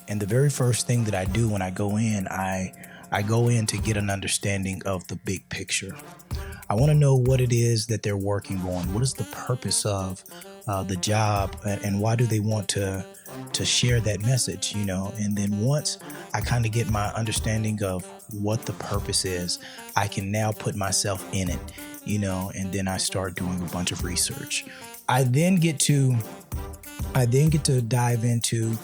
And the very first thing that I do when I go in, I go in to get an understanding of the big picture. I want to know what it is that they're working on. What is the purpose of the job, and why do they want to share that message? And then once I kind of get my understanding of what the purpose is, I can now put myself in it. And then I start doing a bunch of research. I then get to dive into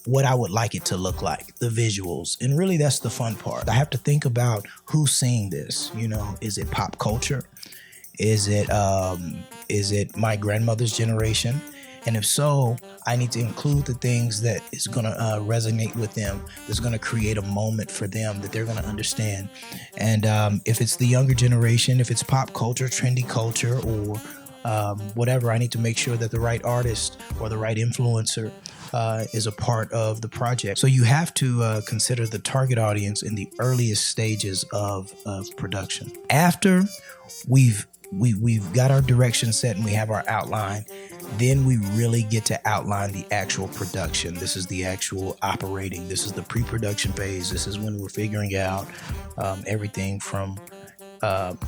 what I would like it to look like, the visuals. And really, that's the fun part. I have to think about who's seeing this. Is it pop culture? Is it my grandmother's generation? And if so, I need to include the things that is going to resonate with them, that's going to create a moment for them that they're going to understand. And if it's the younger generation, if it's pop culture, trendy culture, or whatever, I need to make sure that the right artist or the right influencer is a part of the project. So you have to consider the target audience in the earliest stages of production. After we've got our direction set and we have our outline, then we really get to outline the actual production. This is the actual operating. This is the pre-production phase. This is when we're figuring out everything from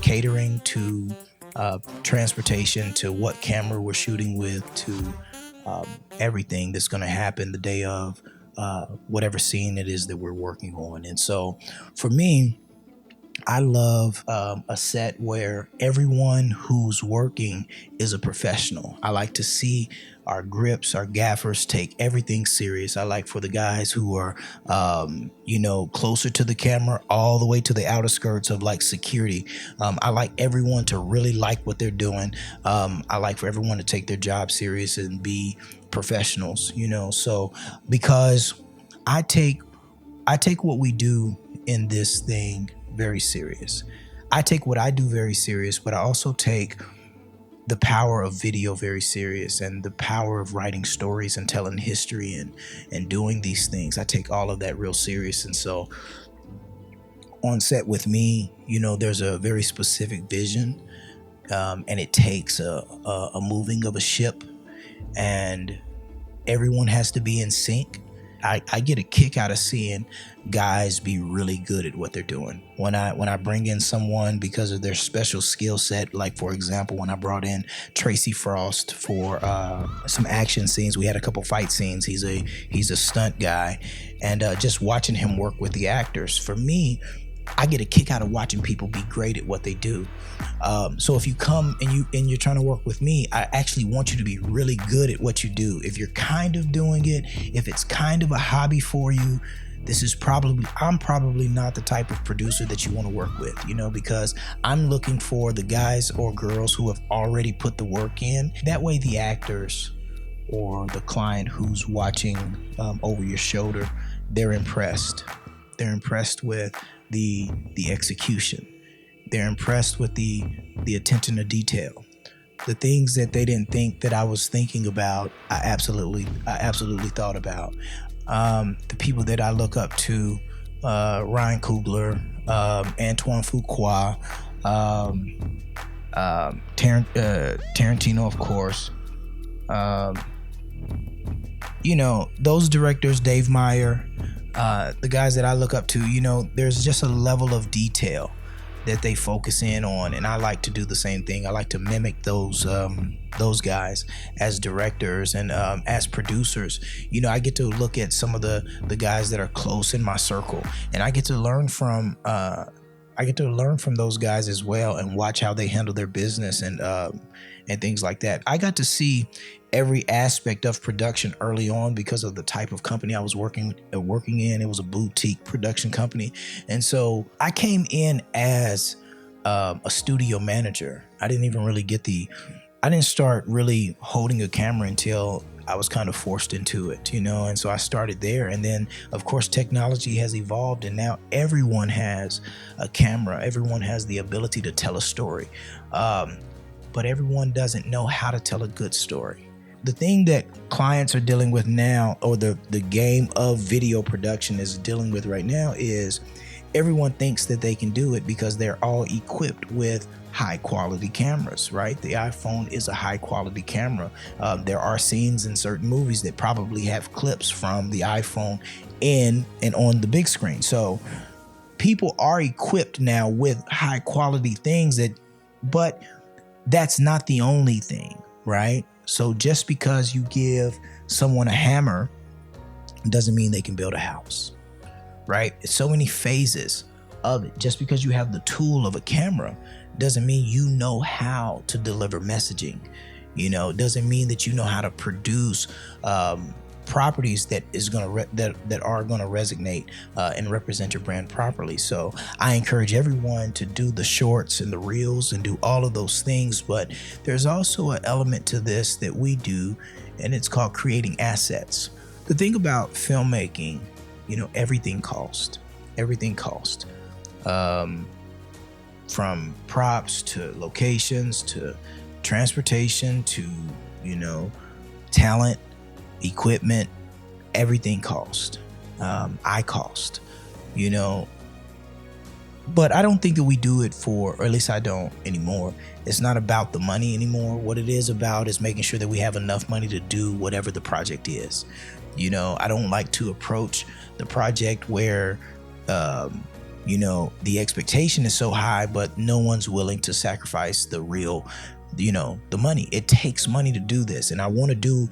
catering to transportation to what camera we're shooting with to everything that's going to happen the day of whatever scene it is that we're working on. And so for me, I love a set where everyone who's working is a professional. I like to see our grips, our gaffers take everything serious. I like for the guys who are, closer to the camera, all the way to the outer skirts of like security. I like everyone to really like what they're doing. I like for everyone to take their job serious and be professionals, so because I take what we do in this thing very serious. I take what I do very serious, but I also take the power of video very serious, and the power of writing stories and telling history and doing these things. I take all of that real serious. And so on set with me, there's a very specific vision, and it takes a moving of a ship, and everyone has to be in sync. I get a kick out of seeing guys be really good at what they're doing. When I bring in someone because of their special skill set, like for example, when I brought in Tracy Frost for some action scenes, we had a couple fight scenes. He's a stunt guy, and just watching him work with the actors, for me, I get a kick out of watching people be great at what they do. So if you come and you're trying to work with me, I actually want you to be really good at what you do. If you're kind of doing it, if it's kind of a hobby for you, I'm probably not the type of producer that you want to work with, because I'm looking for the guys or girls who have already put the work in. That way the actors or the client who's watching over your shoulder, they're impressed. They're impressed with the execution. They're impressed with the attention to detail. The things that they didn't think that I was thinking about, I absolutely thought about. The people that I look up to, Ryan Coogler, Antoine Fuqua, Tarantino, of course. Those directors, Dave Meyer, the guys that I look up to, there's just a level of detail that they focus in on, and I like to do the same thing. I like to mimic those guys as directors and as producers. I get to look at some of the guys that are close in my circle, and I get to learn from those guys as well, and watch how they handle their business and things like that. I got to see every aspect of production early on because of the type of company I was working in. It was a boutique production company, and so I came in as a studio manager. I didn't start really holding a camera until I was kind of forced into it, and so I started there. And then of course technology has evolved, and now everyone has a camera. Everyone has the ability to tell a story, but everyone doesn't know how to tell a good story. The thing that clients are dealing with now, or the game of video production is dealing with right now, is everyone thinks that they can do it because they're all equipped with high quality cameras, right? The iPhone is a high quality camera. There are scenes in certain movies that probably have clips from the iPhone in and on the big screen. So people are equipped now with high quality things but that's not the only thing, right? So just because you give someone a hammer doesn't mean they can build a house, right? It's so many phases of it. Just because you have the tool of a camera doesn't mean you know how to deliver messaging. It doesn't mean that you know how to produce properties that are going to resonate and represent your brand properly. So I encourage everyone to do the shorts and the reels and do all of those things, but there's also an element to this that we do, and it's called creating assets. The thing about filmmaking, everything costs. From props to locations to transportation to talent, equipment, everything costs. I cost, but I don't think that we do it or at least I don't anymore. It's not about the money anymore. What it is about is making sure that we have enough money to do whatever the project is. I don't like to approach the project where the expectation is so high, but no one's willing to sacrifice the real, the money. It takes money to do this. And I want to do,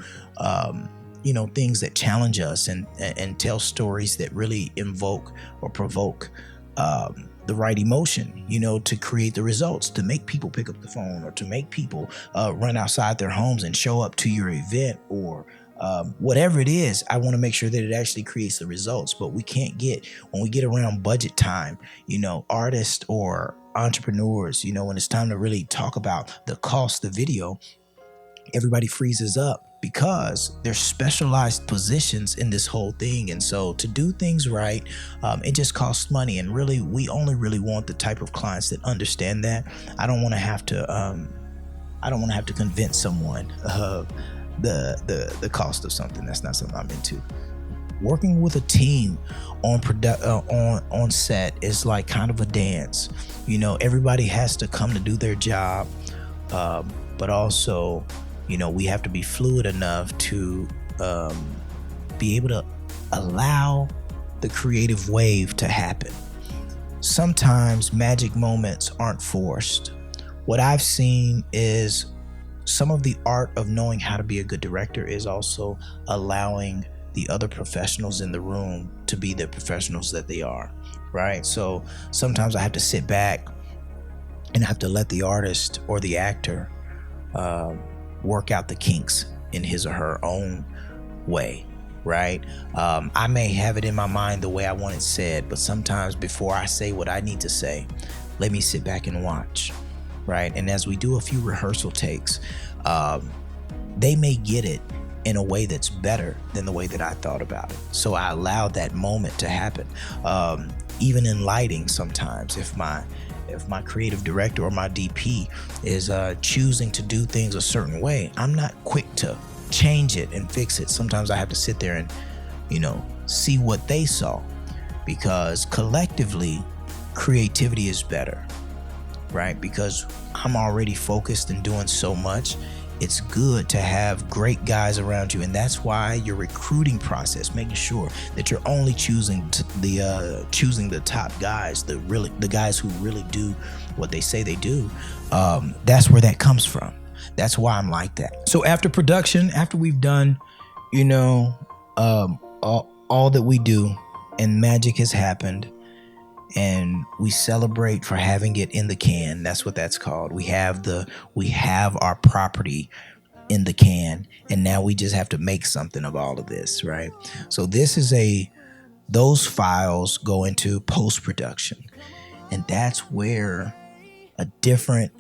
things that challenge us and tell stories that really invoke or provoke the right emotion, to create the results, to make people pick up the phone or to make people run outside their homes and show up to your event or whatever it is. I want to make sure that it actually creates the results. But we can't when we get around budget time, artists or entrepreneurs, when it's time to really talk about the cost of video, everybody freezes up because there's specialized positions in this whole thing. And so to do things right, it just costs money. And really, we only really want the type of clients that understand that. I don't want to have to convince someone the cost of something. That's not something I'm into. Working with a team on set is like kind of a dance. Everybody has to come to do their job, but also, we have to be fluid enough to be able to allow the creative wave to happen. Sometimes magic moments aren't forced. What I've seen is some of the art of knowing how to be a good director is also allowing the other professionals in the room to be the professionals that they are, right? So sometimes I have to sit back and I have to let the artist or the actor work out the kinks in his or her own way, right? I may have it in my mind the way I want it said, but sometimes before I say what I need to say, let me sit back and watch, right? And as we do a few rehearsal takes, they may get it in a way that's better than the way that I thought about it. So I allowed that moment to happen. Even in lighting, sometimes if my creative director or my DP is choosing to do things a certain way, I'm not quick to change it and fix it. Sometimes I have to sit there and, see what they saw, because collectively creativity is better, right? Because I'm already focused and doing so much. It's good to have great guys around you, and that's why your recruiting process, making sure that you're only choosing the top guys, the guys who really do what they say they do. That's where that comes from. That's why I'm like that. So after production, after we've done, all that we do, and magic has happened, and we celebrate for having it in the can. That's what that's called. We have our property in the can, and now we just have to make something of all of this, right? So those files go into post-production, and that's where a different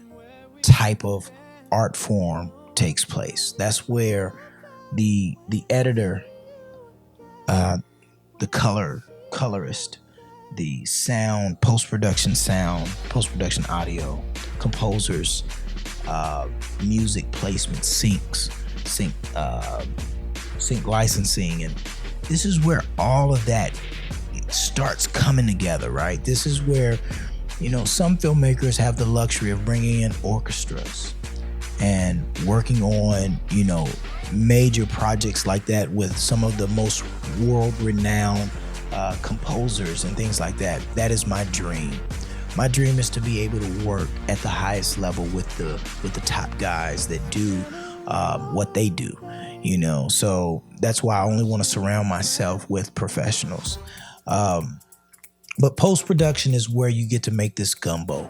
type of art form takes place. That's where the editor, the colorist, the sound, post-production audio, composers, music placement, sync licensing, and this is where all of that starts coming together, right? This is where, some filmmakers have the luxury of bringing in orchestras and working on, major projects like that with some of the most world-renowned composers and things like that. That is my dream. My dream is to be able to work at the highest level with the top guys that do what they do, So that's why I only want to surround myself with professionals. But post-production is where you get to make this gumbo.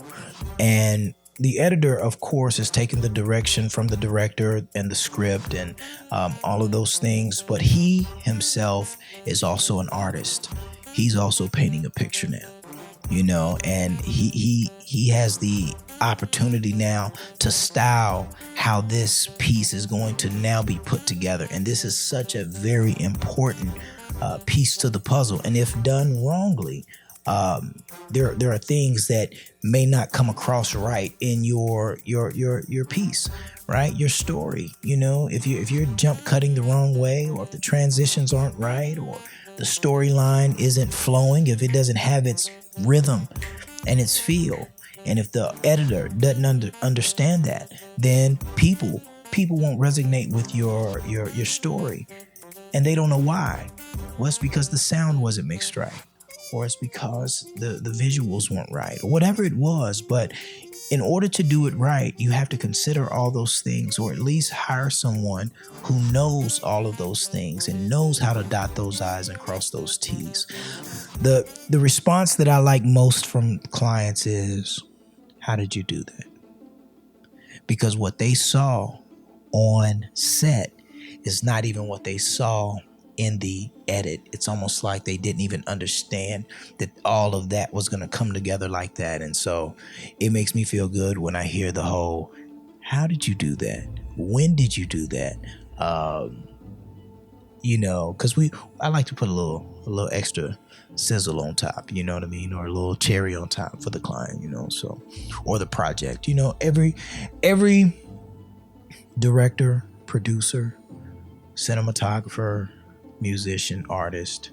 And the editor, of course, is taking the direction from the director and the script and all of those things. But he himself is also an artist. He's also painting a picture now, and he has the opportunity now to style how this piece is going to now be put together. And this is such a very important piece to the puzzle. And if done wrongly, there are things that may not come across right in your piece, right? Your story, if you're jump cutting the wrong way, or if the transitions aren't right, or the storyline isn't flowing, if it doesn't have its rhythm and its feel, and if the editor doesn't understand that, then people won't resonate with your story, and they don't know why. Well, it's because the sound wasn't mixed right, or it's because the visuals weren't right, or whatever it was. But in order to do it right, you have to consider all those things, or at least hire someone who knows all of those things and knows how to dot those I's and cross those T's. The response that I like most from clients is, how did you do that? Because what they saw on set is not even what they saw in the edit. It's almost like they didn't even understand that all of that was going to come together like that. And so it makes me feel good when I hear the whole, how did you do that? When did you do that? Because I like to put a little extra sizzle on top, you know what I mean? Or a little cherry on top for the client, so, or the project, every director, producer, cinematographer, musician, artist,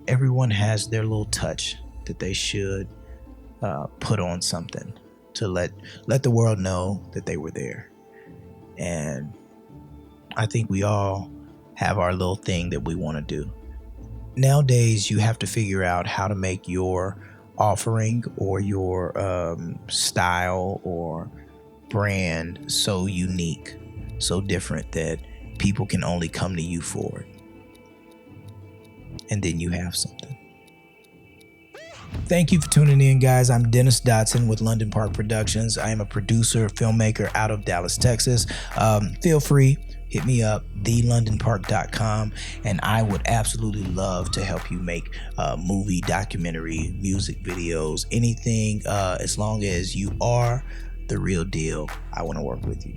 everyone has their little touch that they should put on something to let the world know that they were there. And I think we all have our little thing that we want to do. Nowadays, you have to figure out how to make your offering or your style or brand so unique, so different that people can only come to you for it. And then you have something. Thank you for tuning in, guys. I'm Dennis Dotson with London Park Productions. I am a producer, filmmaker out of Dallas, Texas. Feel free, hit me up, thelondonpark.com, and I would absolutely love to help you make movie, documentary, music videos, anything, as long as you are the real deal. I want to work with you.